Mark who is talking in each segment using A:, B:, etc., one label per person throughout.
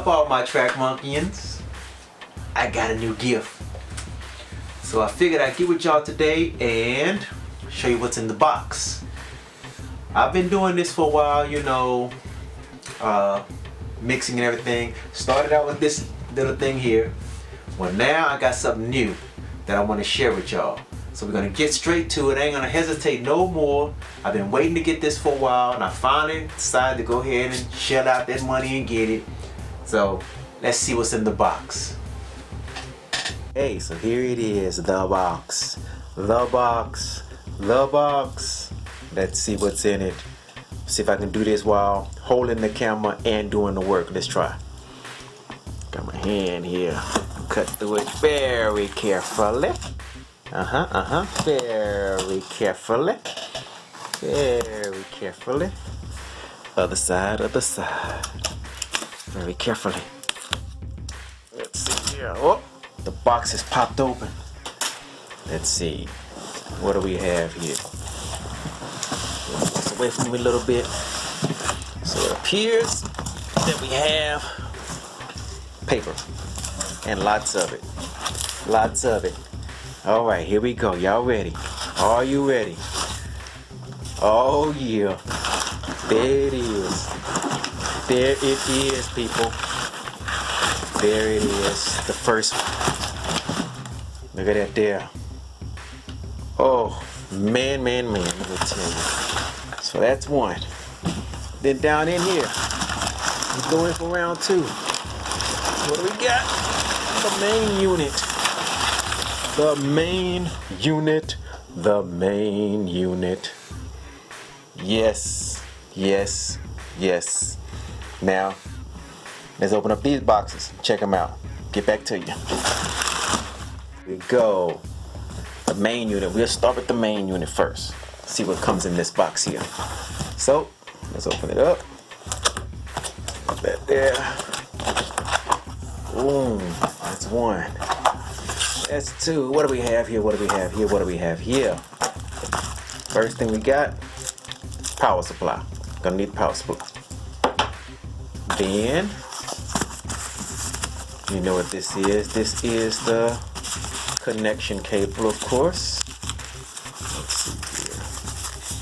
A: up, all my track monkeys? I got a new gift. So I figured I'd get with y'all today and show you what's in the box. I've been doing this for a while, you know, mixing and everything. Started out with this little thing here. Well, now I got something new that I want to share with y'all. So we're gonna get straight to it. I ain't gonna hesitate no more. I've been waiting to get this for a while, and I finally decided to go ahead and shell out that money and get it. So let's see what's in the box. Hey, so here it is, the box. The box. The box. Let's see what's in it. See if I can do this while holding the camera and doing the work. Let's try. Got my hand here. Cut through it very carefully. Very carefully. Very carefully. Other side, other side. Very carefully. Let's see here. Oh, the box is popped open. Let's see. What do we have here? Let's away from me a little bit. So it appears that we have paper. And lots of it. Lots of it. Alright, here we go. Y'all ready? Are you ready? Oh yeah. There it is. There it is, people. There it is. The first one. Look at that there. Oh, man. Let me tell you. So that's one. Then down in here, we're going for round two. What do we got? The main unit. The main unit. The main unit. Yes. Yes. Yes. Now, let's open up these boxes. Check them out. Get back to you. Here we go. The main unit. We'll start with the main unit first. See what comes in this box here. So, let's open it up. Put that there. Boom. That's one. That's two. What do we have here? What do we have here? What do we have here? First thing we got, power supply. Gonna need power supply. Then, you know what this is. This is the connection cable, of course. Let's see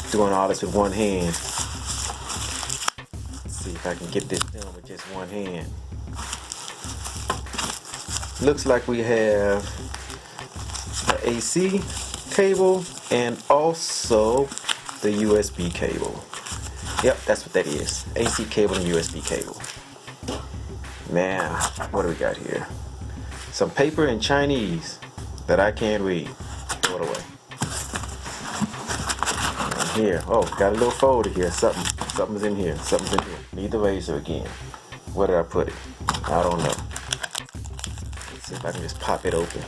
A: here. Doing all this with one hand. Let's see if I can get this done with just one hand. Looks like we have the AC cable and also the USB cable. Yep, that's what that is. AC cable and USB cable. Now, what do we got here? Some paper in Chinese that I can't read. Throw it away. And here, oh, got a little folder here. Something's in here. Something's in here. Need the razor again. Where did I put it? I don't know. Let's see if I can just pop it open.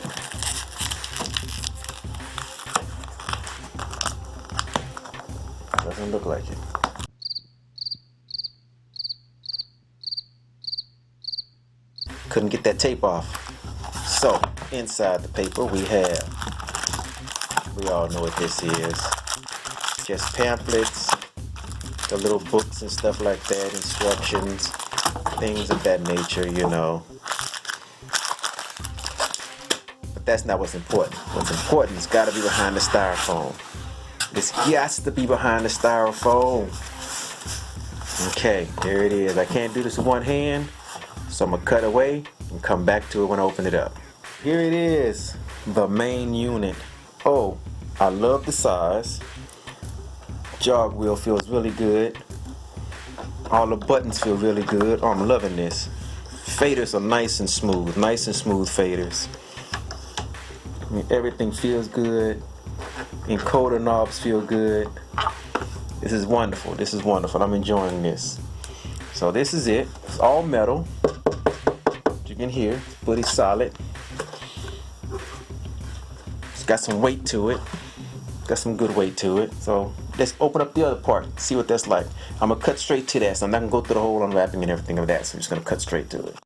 A: Doesn't look like it. Couldn't get that tape off. So, inside the paper we all know what this is. Just pamphlets, the little books and stuff like that, instructions, things of that nature, you know. But that's not what's important. What's important is gotta be behind the styrofoam. It's got to be behind the styrofoam. Okay, there it is. I can't do this with one hand, so I'm gonna cut away and come back to it when I open it up. Here it is, the main unit. Oh, I love the size. Jog wheel feels really good. All the buttons feel really good. Oh, I'm loving this. Faders are nice and smooth faders. I mean, everything feels good. Encoder knobs feel good. This is wonderful. This is wonderful. I'm enjoying this. So this is it. It's all metal. You can hear it's pretty solid. It's got some weight to it. Got some good weight to it. So let's open up the other part. See what that's like. I'm gonna cut straight to that. So I'm not gonna go through the whole unwrapping and everything of that. So I'm just gonna cut straight to it.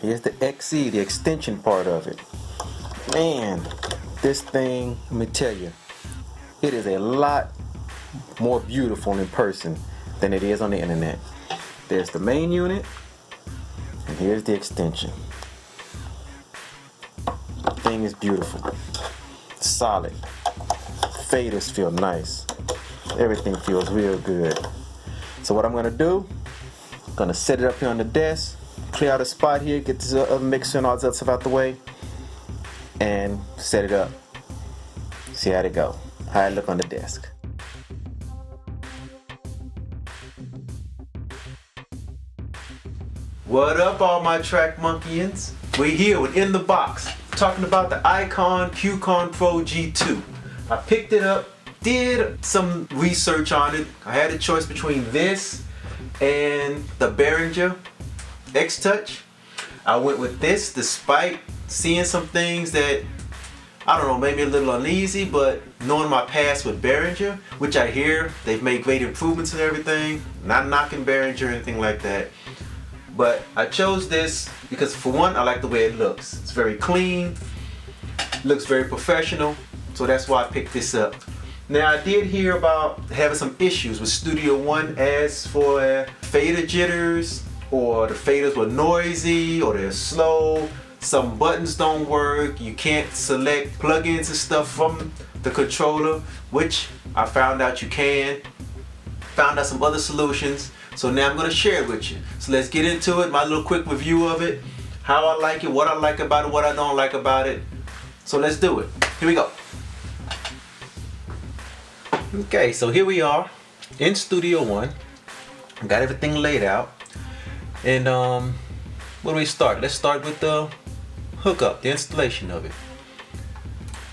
A: Here's the XE, the extension part of it. Man, this thing, let me tell you, it is a lot more beautiful in person than it is on the internet. There's the main unit, And here's the extension. The thing is beautiful. Solid. Faders feel nice. Everything feels real good. So what I'm gonna do, I'm gonna set it up here on the desk, clear out a spot here, get this other mixer and all this other stuff out the way, and set it up. See how it go, how it look on the desk. What up, all my track monkeyians? We're here with In the Box, talking about the Qcon Pro G2. I picked it up, did some research on it. I had a choice between this and the Behringer X-Touch. I went with this despite seeing some things that, I don't know, made me a little uneasy, but knowing my past with Behringer, which I hear they've made great improvements and everything, not knocking Behringer or anything like that. But I chose this because, for one, I like the way it looks. It's very clean, looks very professional, so that's why I picked this up. Now, I did hear about having some issues with Studio One as for fader jitters, or the faders were noisy, or they're slow, some buttons don't work, you can't select plugins and stuff from the controller, which I found out you can. Found out some other solutions, so now I'm going to share it with you. So let's get into it, my little quick review of it, how I like it, what I like about it, what I don't like about it. So let's do it. Here we go. Okay, so here we are in Studio One. Got everything laid out. And where do we start? Let's start with the hookup, the installation of it.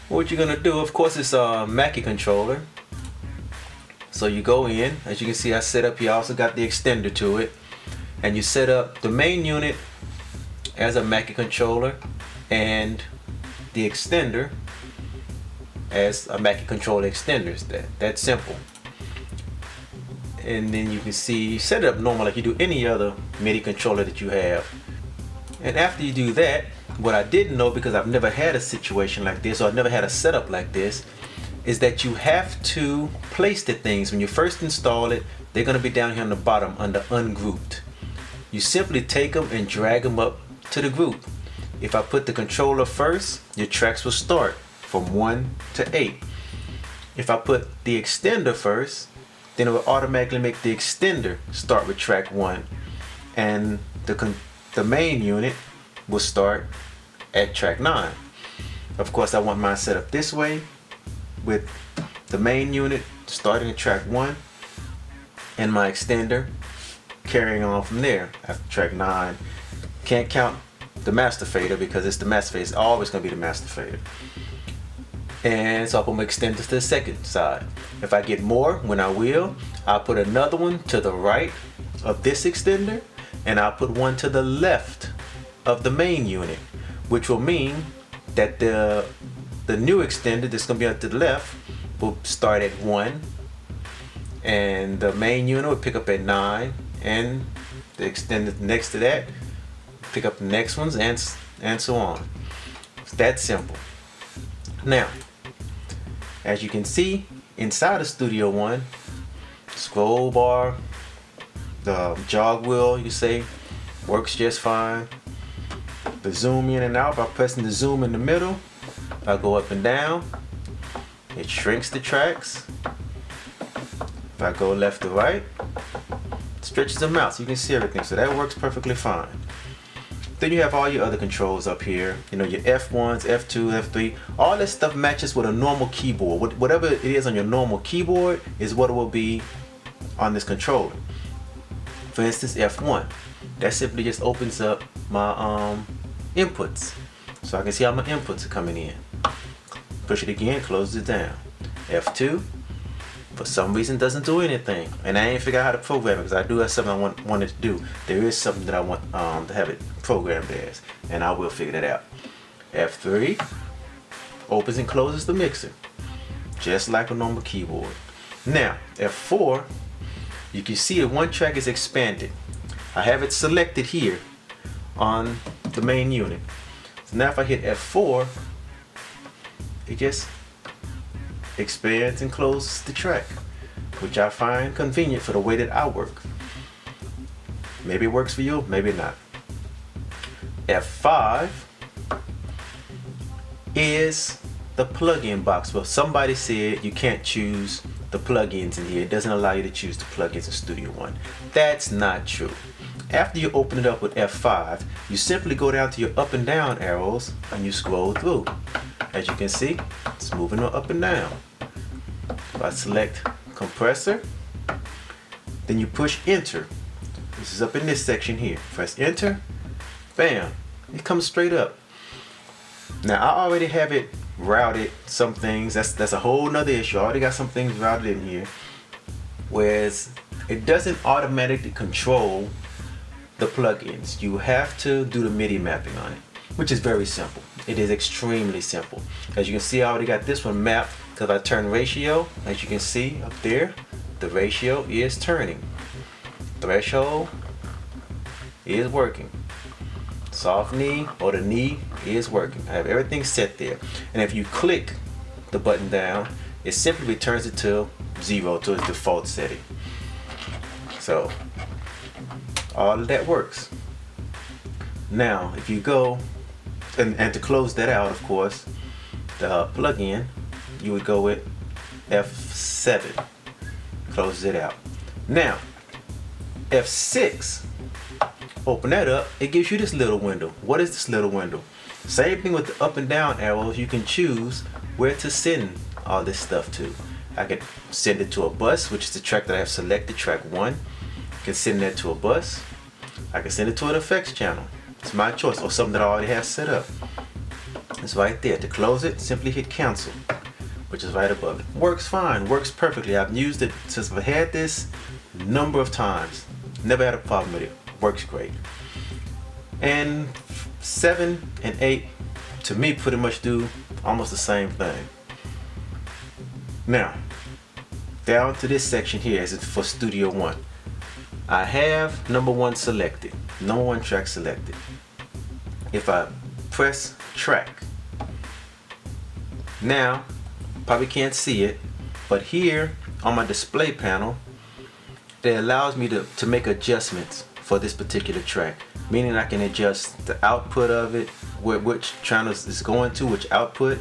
A: What you're gonna do, of course, is a Mackie controller. So you go in, as you can see, I set up here. I also got the extender to it, and you set up the main unit as a Mackie controller and the extender as a Mackie controller extenders. That's simple. And then you can see, set it up normal like you do any other MIDI controller that you have. And after you do that, what I didn't know, because I've never had a situation like this, or I've never had a setup like this, is that you have to place the things. When you first install it, they're going to be down here on the bottom under ungrouped. You simply take them and drag them up to the group. If I put the controller first, your tracks will start from 1 to 8. If I put the extender first, then it will automatically make the extender start with track 1, and the main unit will start at track 9. Of course, I want mine set up this way, with the main unit starting at track 1 and my extender carrying on from there after track 9. Can't count the master fader because it's the master fader. It's always going to be the master fader. And so I'll put my extender to the second side. If I get more, when I will, I'll put another one to the right of this extender, and I'll put one to the left of the main unit, which will mean that the new extender that's going to be to the left will start at 1, and the main unit will pick up at 9, and the extender next to that pick up the next ones, and so on. It's that simple. Now, as you can see, inside of Studio One, scroll bar, the jog wheel, you say, works just fine. The zoom in and out by pressing the zoom in the middle. If I go up and down, it shrinks the tracks. If I go left to right, it stretches them out so you can see everything. So that works perfectly fine. Then you have all your other controls up here. You know, your F1s, F2, F3. All this stuff matches with a normal keyboard. Whatever it is on your normal keyboard is what it will be on this controller. For instance, F1. That simply just opens up my inputs. So I can see how my inputs are coming in. Push it again, closes it down. F2, for some reason, doesn't do anything. And I ain't figured out how to program it, because I do have something I wanted to do. There is something that I want to have it programmed as, and I will figure that out. F3 opens and closes the mixer, just like a normal keyboard. Now, F4, you can see that one track is expanded. I have it selected here on the main unit. So now if I hit F4, it just expands and closes the track, which I find convenient for the way that I work. Maybe it works for you, maybe not. F5 is the plugin box. Well, somebody said you can't choose the plugins in here. It doesn't allow you to choose the plugins in Studio One. That's not true. After you open it up with F5, you simply go down to your up and down arrows and you scroll through. As you can see, it's moving up and down. If I select compressor, then you push enter. This is up in this section here. Press enter, bam, it comes straight up. Now I already have it routed some things. That's a whole nother issue. I already got some things routed in here, whereas it doesn't automatically control the plugins. You have to do the MIDI mapping on it, which is very simple. It is extremely simple. As you can see, I already got this one mapped because I turn ratio. As you can see up there, the ratio is turning. Threshold is working. Soft knee or the knee is working. I have everything set there. And if you click the button down, it simply returns it to 0, to its default setting. So all of that works. Now if you go and to close that out, of course, the plugin, you would go with F7. Closes it out. Now F6, open that up, it gives you this little window. What is this little window? Same thing with the up and down arrows. You can choose where to send all this stuff to. I can send it to a bus, which is the track that I have selected, track 1. I can send that to a bus. I can send it to an effects channel. It's my choice, or something that I already have set up. It's right there. To close it, simply hit cancel, which is right above it. Works fine, works perfectly. I've used it since I've had this a number of times. Never had a problem with it. Works great. And 7 and 8 to me pretty much do almost the same thing. Now down to this section here is for Studio One. I have number 1 selected, number 1 track selected. If I press track, now probably can't see it, but here on my display panel it allows me to make adjustments for this particular track, meaning I can adjust the output of it, which channels it's going to, which output.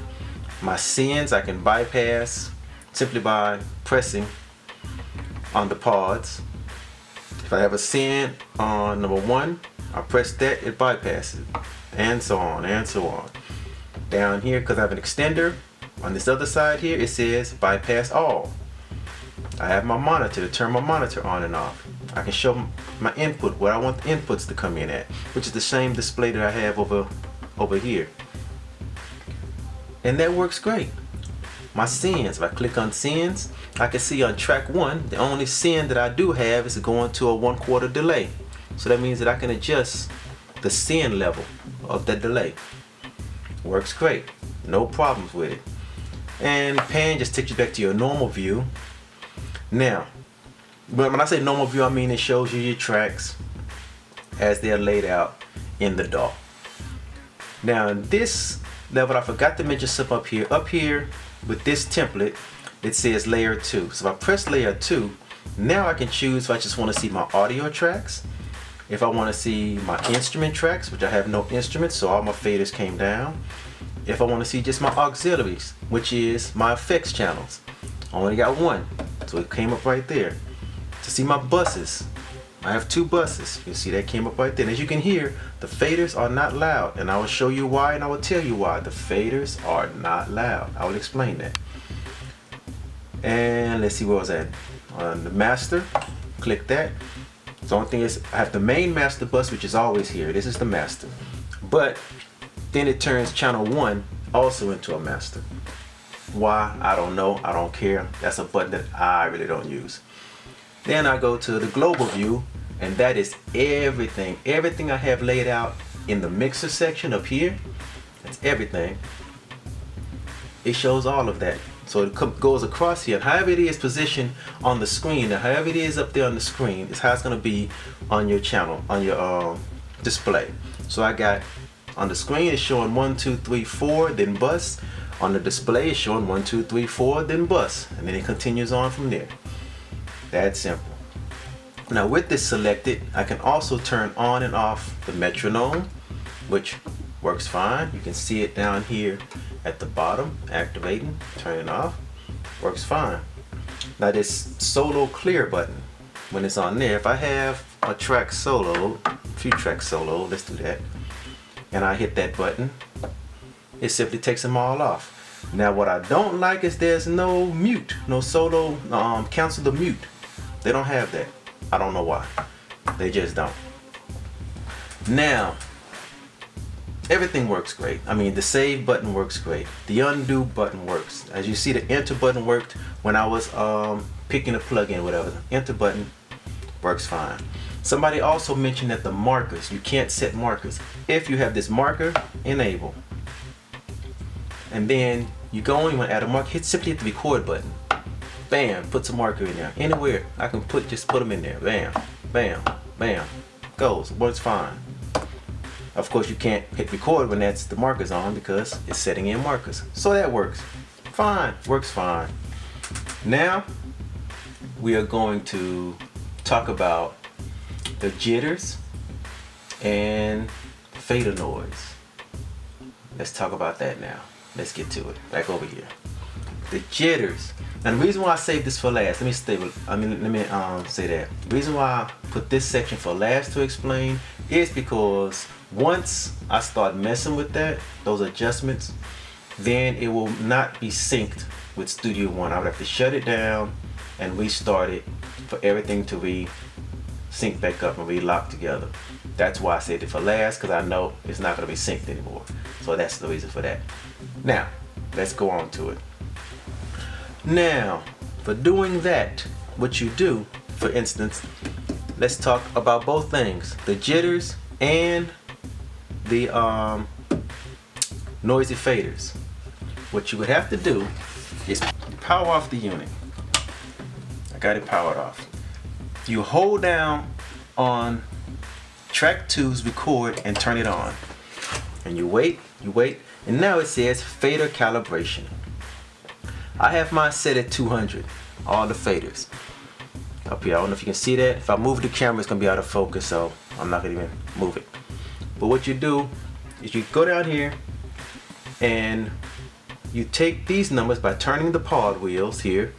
A: My sends I can bypass simply by pressing on the pods. If I have a send on number 1, I press that, it bypasses, and so on and so on. Down here, because I have an extender, on this other side here, it says bypass all. I have my monitor to turn my monitor on and off. I can show my input, where I want the inputs to come in at, which is the same display that I have over here. And that works great. My sends, if I click on sends, I can see on track 1, the only send that I do have is going to a 1/4 delay. So that means that I can adjust the send level of that delay. Works great, no problems with it. And pan just takes you back to your normal view. Now, when I say normal view, I mean it shows you your tracks as they're laid out in the DAW. Now in this level, I forgot to mention something up here. Up here with this template, it says layer 2. So if I press layer 2, now I can choose if I just want to see my audio tracks, if I want to see my instrument tracks, which I have no instruments, so all my faders came down. If I want to see just my auxiliaries, which is my effects channels, I only got 1, so it came up right there. To see my buses, I have 2 buses. You can see that came up right there. And as you can hear, the faders are not loud, and I will show you why, and I will tell you why. The faders are not loud. I will explain that. And let's see, where was that? On the master, click that. The only thing is I have the main master bus, which is always here. This is the master. But then it turns channel 1 also into a master. Why? I don't know. I don't care. That's a button that I really don't use. Then I go to the global view, and that is everything. Everything I have laid out in the mixer section up here. That's everything. It shows all of that. So it goes across here. However it is positioned on the screen, however it is up there on the screen, is how it's going to be on your channel, on your display. So I got on the screen it's showing 1, 2, 3, 4, then bus. On the display it's showing 1, 2, 3, 4, then bus, and then it continues on from there. That's simple. Now with this selected, I can also turn on and off the metronome, which works fine. You can see it down here at the bottom, activating, turning off, works fine. Now this solo clear button, when it's on there, if I have a track solo, a few tracks solo, let's do that, and I hit that button, it simply takes them all off. Now what I don't like is there's no mute, no solo, cancel the mute. They don't have that. I don't know why. They just don't. Now, everything works great. I mean, the save button works great. The undo button works. As you see, the enter button worked when I was picking a plugin, whatever. The enter button works fine. Somebody also mentioned that the markers, you can't set markers. If you have this marker, enable. And then you go on, you want to add a marker, simply hit the record button. Bam, puts a marker in there. Anywhere I can just put them in there. Bam, bam, bam. Goes, works fine. Of course you can't hit record when that's the markers on because it's setting in markers. So that works fine, works fine. Now we are going to talk about the jitters and fader noise. Let's talk about that now. Let's get to it. Back over here. The jitters. And the reason why I saved this for last, let me say that. The reason why I put this section for last to explain is because once I start messing with that, those adjustments, then it will not be synced with Studio One. I would have to shut it down and restart it for everything to sync back up and re-lock together. That's why I saved it for last, because I know it's not going to be synced anymore. So that's the reason for that. Now, let's go on to it. Now, for doing that, what you do, for instance, let's talk about both things, the jitters and the noisy faders. What you would have to do is power off the unit. I got it powered off. You hold down on track 2's record and turn it on. And you wait, and now it says fader calibration. I have mine set at 200, all the faders. Up here, I don't know if you can see that. If I move the camera, it's gonna be out of focus, so I'm not gonna even move it. But what you do is you go down here and you take these numbers by turning the pod wheels here,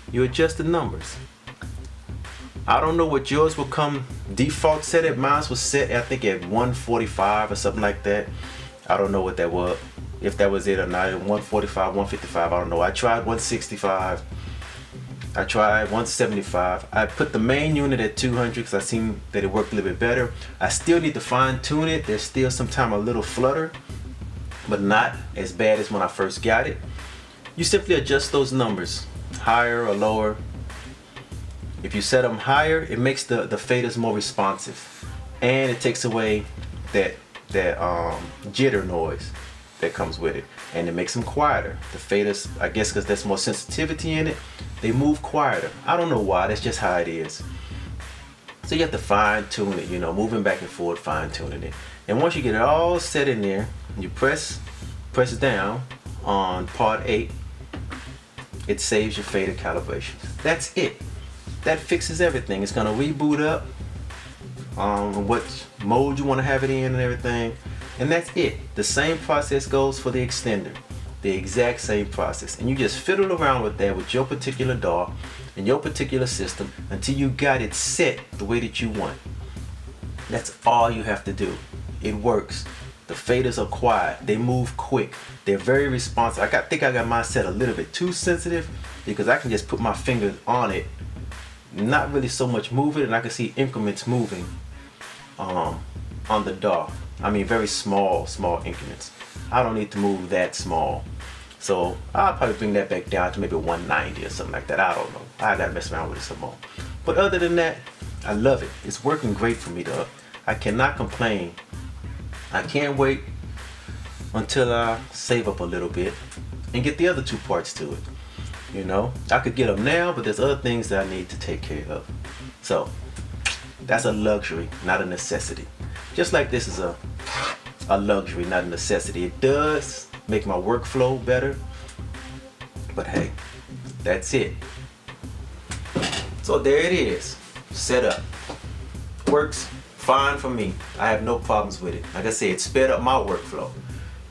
A: you adjust the numbers. I don't know what yours will come default set at. Mine was set, I think, at 145 or something like that. I don't know what that was, if that was it or not. 145, 155, I don't know. I tried 165. I tried 175. I put the main unit at 200 because I seen that it worked a little bit better. I still need to fine tune it. There's still sometimes a little flutter, but not as bad as when I first got it. You simply adjust those numbers, higher or lower. If you set them higher, it makes the faders more responsive, and it takes away that jitter noise that comes with it, and it makes them quieter. The faders, I guess because there's more sensitivity in it, they move quieter. I don't know why, that's just how it is. So you have to fine tune it, you know, moving back and forth, fine tuning it. And once you get it all set in there, you press down on part 8, it saves your fader calibration. That's it. That fixes everything. It's gonna reboot up what mode you want to have it in and everything, and that's it. The same process goes for the extender, the exact same process, and you just fiddle around with that with your particular DAW and your particular system until you got it set the way that you want. That's all you have to do. It works. The faders are quiet, they move quick, they're very responsive. I think I got mine set a little bit too sensitive because I can just put my fingers on it, not really so much move it, and I can see increments moving on the DAW. I mean, very small increments. I don't need to move that small. So I'll probably bring that back down to maybe 190 or something like that. I don't know. I gotta mess around with it some more. But other than that, I love it. It's working great for me though. I cannot complain. I can't wait until I save up a little bit and get the other 2 parts to it. You know, I could get them now, but there's other things that I need to take care of. So that's a luxury, not a necessity. Just like this is a luxury, not a necessity. It does make my workflow better, but hey, that's it. So there it is, set up. Works fine for me. I have no problems with it. Like I said, it sped up my workflow.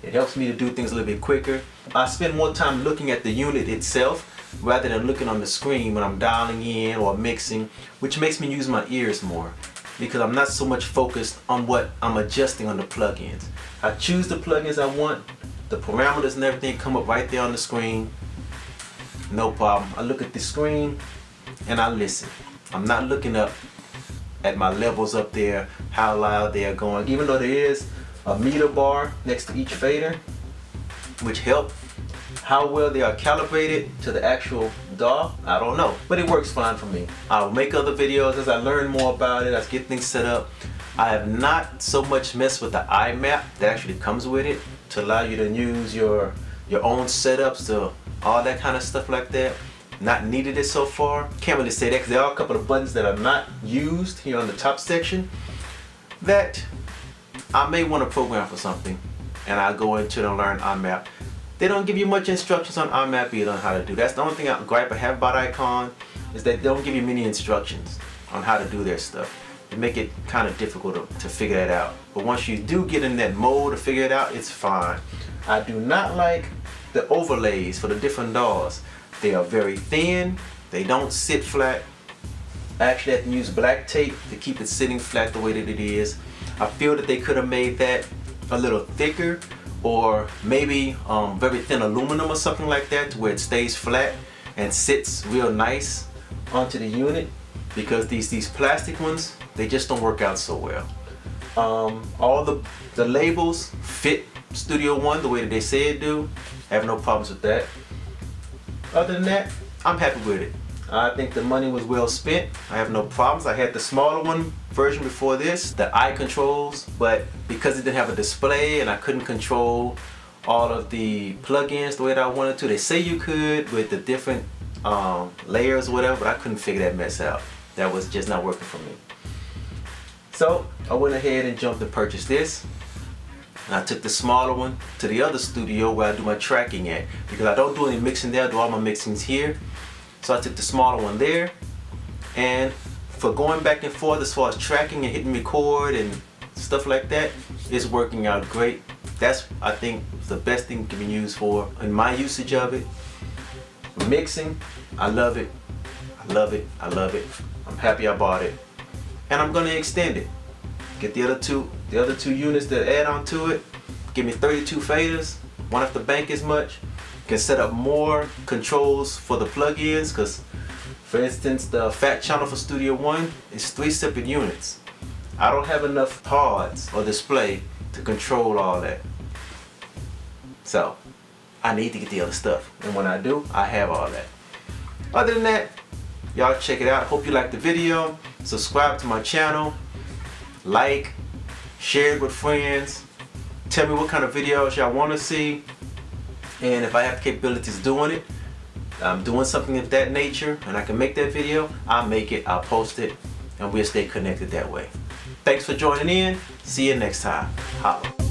A: It helps me to do things a little bit quicker. I spend more time looking at the unit itself rather than looking on the screen when I'm dialing in or mixing, which makes me use my ears more because I'm not so much focused on what I'm adjusting on the plugins. I choose the plugins I want, the parameters and everything come up right there on the screen. No problem. I look at the screen and I listen. I'm not looking up at my levels up there, how loud they are going, even though there is a meter bar next to each fader, which help how well they are calibrated to the actual DAW, I don't know, but it works fine for me. I'll make other videos as I learn more about it, as I get things set up. I have not so much messed with the iMap that actually comes with it to allow you to use your own setups to all that kind of stuff like that. Not needed it so far. Can't really say that because there are a couple of buttons that are not used here on the top section that I may want to program for something, and I'll go into and learn iMap. They don't give you much instructions on iMap either on how to do. That's the only thing I gripe I have about Qcon, is that they don't give you many instructions on how to do their stuff. They make it kind of difficult to figure that out. But once you do get in that mode to figure it out, it's fine. I do not like the overlays for the different DAWs. They are very thin, they don't sit flat. I actually have to use black tape to keep it sitting flat the way that it is. I feel that they could have made that a little thicker, or maybe very thin aluminum or something like that, to where it stays flat and sits real nice onto the unit, because these plastic ones, they just don't work out so well. All the labels fit Studio One the way that they say it do. I have no problems with that. Other than that, I'm happy with it. I think the money was well spent. I have no problems. I had the smaller one version before this, the eye controls, but because it didn't have a display and I couldn't control all of the plugins the way that I wanted to. They say you could with the different layers or whatever, but I couldn't figure that mess out. That was just not working for me. So I went ahead and jumped and purchased this. And I took the smaller one to the other studio where I do my tracking at, because I don't do any mixing there, I do all my mixings here. So I took the smaller one there, and for going back and forth as far as tracking and hitting record and stuff like that, it's working out great. That's, I think, the best thing it can be used for in my usage of it. Mixing, I love it. I love it. I love it. I'm happy I bought it, and I'm gonna extend it. Get the other two units that add on to it. Give me 32 faders, won't have to bank as much. Can set up more controls for the plugins, because for instance the fat channel for Studio One is 3 separate units. I don't have enough cards or display to control all that. So I need to get the other stuff, and when I do, I have all that. Other than that, y'all check it out. Hope you liked the video. Subscribe to my channel. Like, share it with friends. Tell me what kind of videos y'all want to see, and if I have capabilities doing it, I'm doing something of that nature and I can make that video, I'll make it, I'll post it, and we'll stay connected that way. Thanks for joining in. See you next time. Holla.